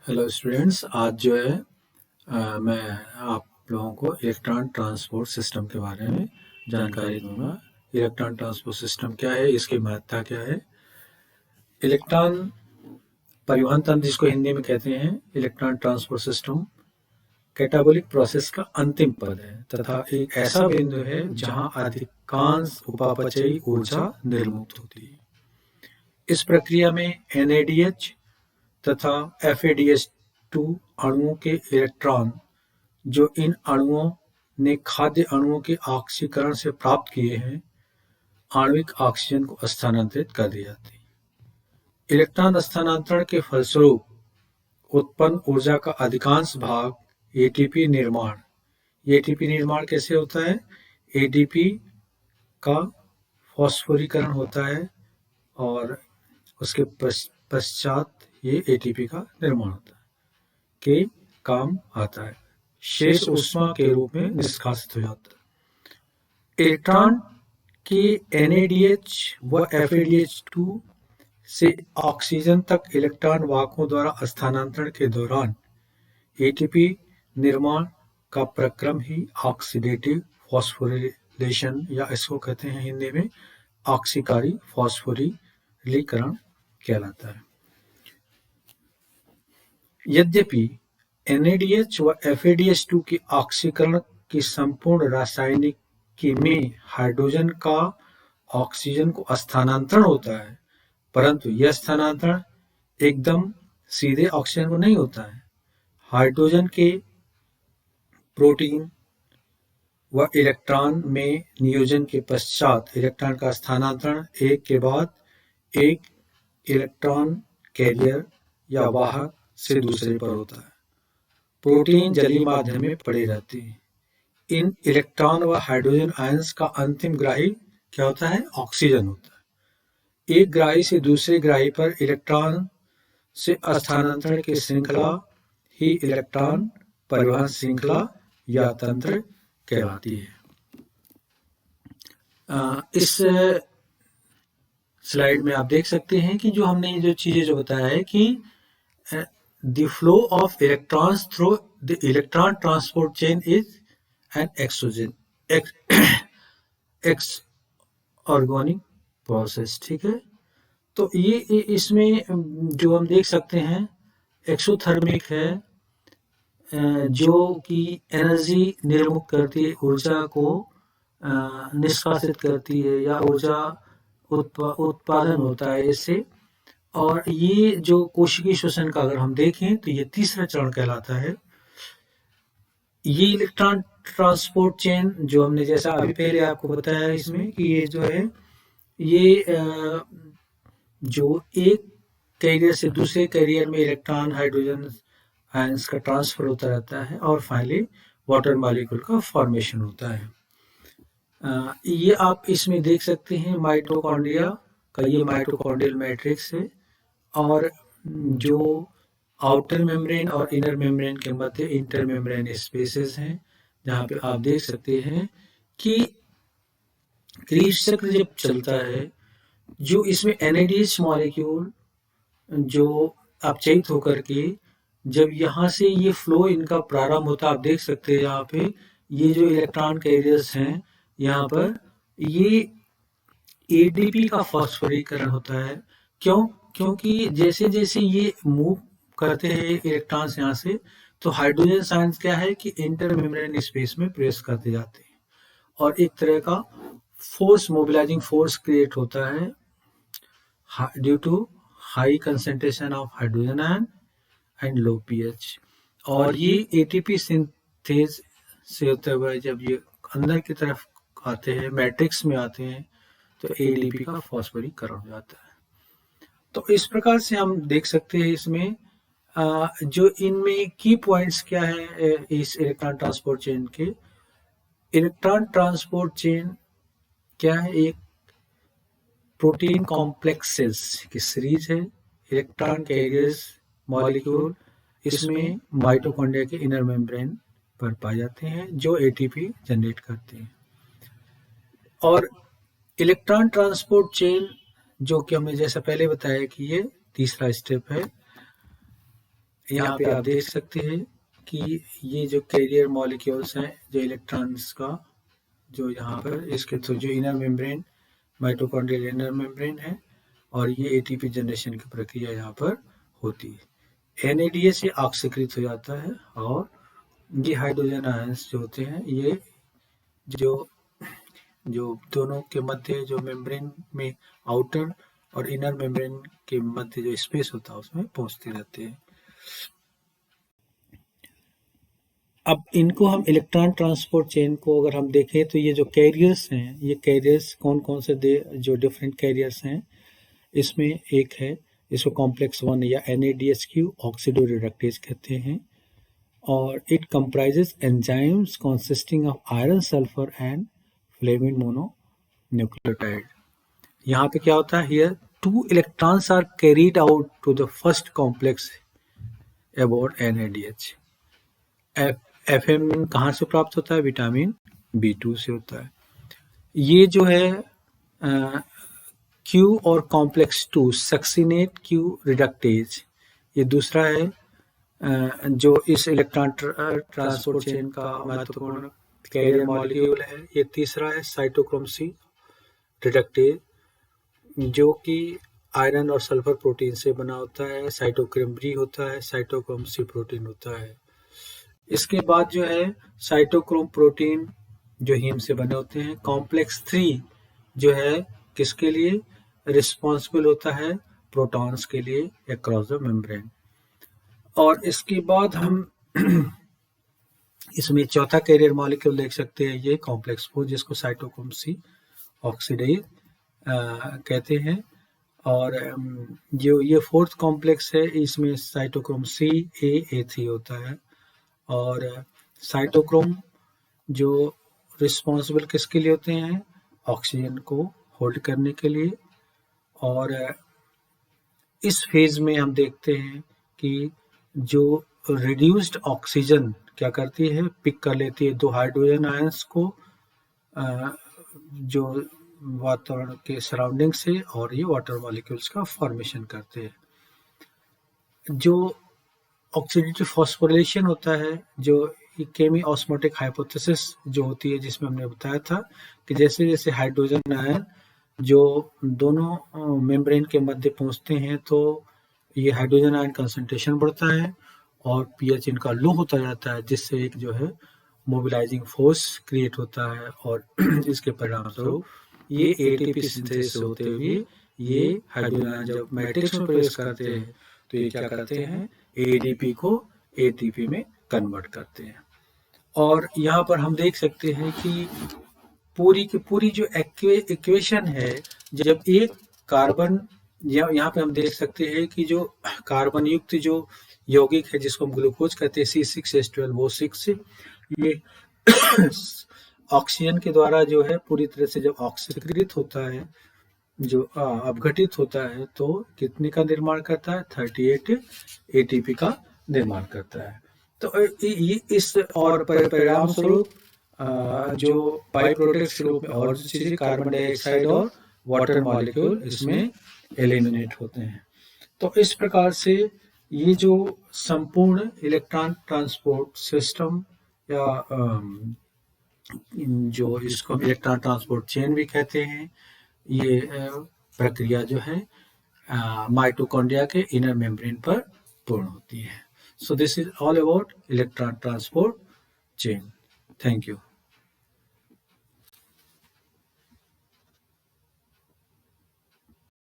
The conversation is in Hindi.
हेलो स्टूडेंट्स, आज जो है मैं आप लोगों को इलेक्ट्रॉन ट्रांसपोर्ट सिस्टम के बारे में जानकारी दूंगा। इलेक्ट्रॉन ट्रांसपोर्ट सिस्टम क्या है, इसकी महत्ता क्या है। इलेक्ट्रॉन परिवहन तंत्र, जिसको हिंदी में कहते हैं electron transport system, catabolic process का अंतिम पद है तथा एक ऐसा बिंदु है जहां अधिकांश उपापचयी ऊर्जा निर्मुक्त होती है। इस प्रक्रिया में NADH तथा FADH2 अणुओं के इलेक्ट्रॉन, जो इन अणुओं ने खाद्य अणुओं के ऑक्सीकरण से प्राप्त किए हैं, आणविक ऑक्सीजन को स्थानांतरित कर दी जाती है। इलेक्ट्रॉन स्थानांतरण के फलस्वरूप उत्पन्न ऊर्जा का अधिकांश भाग ATP निर्माण। ATP निर्माण कैसे होता है? ADP का फॉस्फोरीकरण होता है और उसके पश्चात ये ATP का निर्माण होता है के काम आता है। शेष ऊष्मा के रूप में निष्कासित हो जाता है। इलेक्ट्रॉन के NADH व FADH2 से ऑक्सीजन तक इलेक्ट्रॉन वाहकों द्वारा स्थानांतरण के दौरान ATP निर्माण का प्रक्रम ही ऑक्सीडेटिव फॉस्फोरिलेशन, या इसको कहते हैं हिंदी में ऑक्सीकारी फॉस्फोरिलीकरण कहलाता है। यद्यपि NADH व FADH2 के ऑक्सीकरण की संपूर्ण रासायनिकी में हाइड्रोजन का ऑक्सीजन को स्थानांतरण होता है, परंतु यह स्थानांतरण एकदम सीधे ऑक्सीजन को नहीं होता है। हाइड्रोजन के प्रोटीन व इलेक्ट्रॉन में नियोजन के पश्चात इलेक्ट्रॉन का स्थानांतरण एक के बाद एक इलेक्ट्रॉन कैरियर या वाहक से दूसरे पर होता है। प्रोटीन जलीय माध्यम में पड़े रहते हैं। इन इलेक्ट्रॉन व हाइड्रोजन आयंस का अंतिम ग्राही क्या होता है? ऑक्सीजन होता है। एक ग्राही से दूसरे ग्राही पर इलेक्ट्रॉन से स्थानांतरण की श्रृंखला ही इलेक्ट्रॉन परिवहन श्रृंखला या तंत्र कहलाती है। इस स्लाइड में आप देख सकते हैं कि जो हमने जो चीजें जो बताया है कि the flow of electrons through the electron transport chain is an exorganic process। ठीक है, तो ये इसमें जो हम देख सकते हैं एक्सोथर्मिक है, जो कि एनर्जी निर्मुक्त करती है, ऊर्जा को निष्कासित करती है या ऊर्जा उत्पादन होता है इससे। और ये जो कोशिकीय श्वसन का अगर हम देखें तो ये तीसरा चरण कहलाता है। ये इलेक्ट्रॉन ट्रांसपोर्ट चेन जो हमने जैसा अभी पहले आपको बताया इसमें कि ये जो है ये जो एक कैरियर से दूसरे कैरियर में इलेक्ट्रॉन हाइड्रोजन आयंस का ट्रांसफर होता रहता है और फाइनली वाटर मॉलिक्यूल का फॉर्मेशन होता है। ये आप इसमें देख सकते हैं माइटोकॉन्ड्रिया का, ये माइटोकॉन्ड्रियल मैट्रिक्स है और जो आउटर मेम्ब्रेन और इनर मेम्ब्रेन के मध्य इंटर मेम्ब्रेन स्पेसेस हैं, जहाँ पे आप देख सकते हैं कि क्रीज चक्र जब चलता है, जो इसमें NADH मॉलिक्यूल जो अपचयित होकर के जब यहाँ से ये फ्लो इनका प्रारंभ होता है, आप देख सकते हैं यहाँ पे ये जो इलेक्ट्रॉन कैरियर्स हैं, यहाँ पर ये ADP का फॉस्फोरीकरण होता है। क्योंकि जैसे जैसे ये मूव करते हैं इलेक्ट्रॉन्स यहाँ से, तो हाइड्रोजन आयंस क्या है कि इंटर मेम्ब्रेन स्पेस में प्रवेश करते जाते हैं और एक तरह का फोर्स, मोबिलाइजिंग फोर्स क्रिएट होता है due to high concentration of hydrogen ion and low pH। और ये ATP सिंथेज से होते हुए जब ये अंदर की तरफ आते हैं, मैट्रिक्स में आते हैं, तो ADP का फॉस्फोरीकरण हो जाता है। तो इस प्रकार से हम देख सकते हैं इसमें जो इनमें की पॉइंट्स क्या है इस इलेक्ट्रॉन ट्रांसपोर्ट चेन के। इलेक्ट्रॉन ट्रांसपोर्ट चेन क्या है? एक प्रोटीन कॉम्प्लेक्सेस की सीरीज है। इलेक्ट्रॉन कैरियर्स मॉलिक्यूल इसमें माइटोकॉन्ड्रिया के इनर मेम्ब्रेन पर पाए जाते हैं जो ATP जनरेट करते हैं। और इलेक्ट्रॉन ट्रांसपोर्ट चेन जो कि हमने जैसा पहले बताया कि ये तीसरा स्टेप है। यहाँ पे आप देख सकते हैं कि ये जो कैरियर मॉलिक्यूल्स हैं, जो इलेक्ट्रॉन्स का जो यहाँ पर इसके थ्रू जो inner membrane mitochondrial inner membrane है, और ये एटीपी जनरेशन की प्रक्रिया यहाँ पर होती है। NADH ये ऑक्सीकृत हो जाता है, और ये हाइड्रोजन आयंस जो होते हैं ये जो दोनों के मध्य जो मेम्ब्रेन में आउटर और इनर मेम्ब्रेन के मध्य जो स्पेस होता है उसमें पहुंचते रहते हैं। अब इनको हम इलेक्ट्रॉन ट्रांसपोर्ट चेन को अगर हम देखें तो ये जो कैरियर्स हैं, ये कैरियर्स कौन कौन से जो डिफरेंट कैरियर्स हैं, इसमें एक है, इसको कॉम्प्लेक्स 1 या NADHQ ऑक्सीडो रिडक्टेज कहते हैं, और it comprises enzymes consisting of iron sulphur and flavin mononucleotide. यहाँ पे क्या होता है, here 2 electrons are carried out to the first complex about NADH। FM कहाँ से प्राप्त होता है, विटामिन B2 से होता है। ये जो है Q और कॉम्प्लेक्स 2 सक्सिनेट Q रिडक्टेज, ये दूसरा है जो इस इलेक्ट्रॉन ट्रांसपोर्ट चेन का महत्वपूर्ण कैरियर मॉलिक्यूल है। ये तीसरा है साइटोक्रोम C रिडक्टेज, जो कि आयरन और सल्फर प्रोटीन से बना होता है। साइटोक्रोम B होता है, साइटोक्रोम C प्रोटीन होता है। इसके बाद जो है साइटोक्रोम प्रोटीन जो हीम से बने होते हैं। कॉम्प्लेक्स 3 जो है किसके लिए रिस्पॉन्सिबल होता है, प्रोटॉन्स के लिए अक्रॉस द मेम्ब्रेन। और इसके बाद हम इसमें चौथा कैरियर मॉलिक्यूल देख सकते हैं, ये कॉम्प्लेक्स 4 जिसको साइटोक्रोम C ऑक्सीडेज कहते हैं। और जो ये फोर्थ कॉम्प्लेक्स है, इसमें साइटोक्रोम C A3 होता है। और साइटोक्रोम जो रिस्पॉन्सिबल किसके लिए होते हैं, ऑक्सीजन को होल्ड करने के लिए। और इस फेज में हम देखते हैं कि जो रिड्यूस्ड ऑक्सीजन क्या करती है, पिक कर लेती है 2 हाइड्रोजन आयंस को जो वातावरण के सराउंडिंग से, और ये वाटर मॉलिक्यूल्स का फॉर्मेशन करते हैं। जो ऑक्सीडेटिव फॉस्फोरिलेशन होता है, जो केमी ऑस्मोटिक हाइपोथेसिस जो होती है, जिसमें हमने बताया था कि जैसे जैसे हाइड्रोजन आयन जो दोनों मेम्ब्रेन के मध्य पहुंचते हैं, तो ये हाइड्रोजन आयन कंसंट्रेशन बढ़ता है और pH इनका लो होता जाता है, जिससे एक जो है मोबिलाइजिंग फोर्स क्रिएट होता है। और इसके परिणाम स्वरूप ये ATP सिंथेसिस होते हुए ये हाइड्रोजन आयन जब मैट्रिक्स में प्रवेश करते हैं तो ये क्या करते हैं, ADP को ATP में कन्वर्ट करते हैं। और यहाँ पर हम देख सकते हैं कि पूरी की पूरी जो इक्वेशन है, जब एक कार्बन, यहाँ पे हम देख सकते हैं कि जो कार्बन युक्त जो यौगिक है जिसको हम ग्लूकोज कहते हैं C6H12O6, ये ऑक्सीजन के द्वारा जो है पूरी तरह से जब ऑक्सीकृत होता है, जो अपघटित होता है, तो कितने का निर्माण करता है, 38 ATP का निर्माण करता है। तो ये इस और परिणाम स्वरूप जो बाई प्रोडक्ट्स के रूप में और चीजें कार्बन डाइऑक्साइड और वाटर मॉलिक्यूल इसमें एलिमिनेट होते हैं। तो इस प्रकार से ये जो संपूर्ण इलेक्ट्रॉन ट्रांसपोर्ट सिस्टम, या जो इसको इलेक्ट्रॉन ट्रांसपोर्ट चेन भी कहते हैं, ये प्रक्रिया जो है माइटोकॉन्ड्रिया के इनर मेम्ब्रेन पर पूर्ण होती है। So this is all about electron transport chain. Thank you.